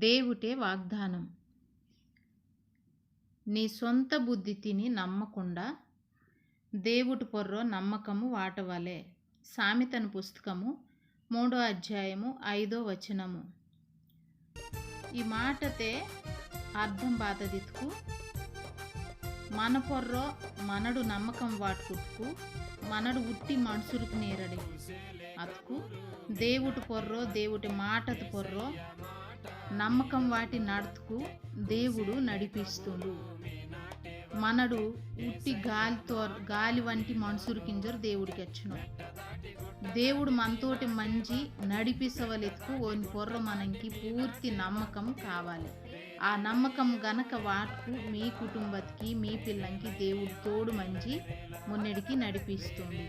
దేవుటే వాగ్దానం. నీ సొంత బుద్ధి తిని నమ్మకుండా దేవుటి పొర్రో నమ్మకము వాటవలే. సామెతల పుస్తకము 3వ అధ్యాయము 5వ వచనము. ఈ మాటతే అర్థం బాధదిత్కు మన పొర్రో మనడు నమ్మకం వాటుకుట్కు మనడు ఉట్టి మనుషులకు నేరడి అతుకు దేవుటి పొర్రో దేవుటి మాటత పొర్రో నమ్మకం వాటి నడుతుకు దేవుడు నడిపిస్తుడు. మనడు ఉట్టి గాలి వంటి మనుషులు కింజరు దేవుడికి వచ్చును. దేవుడు మనతోటి మంచి నడిపిసవలెత్తుకు ఓని పొర్ర మనకి పూర్తి నమ్మకం కావాలి. ఆ నమ్మకం గనక వాటుకు మీ కుటుంబకి మీ పిల్లంకి దేవుడు తోడు మంచి మున్నడికి నడిపిస్తుంది.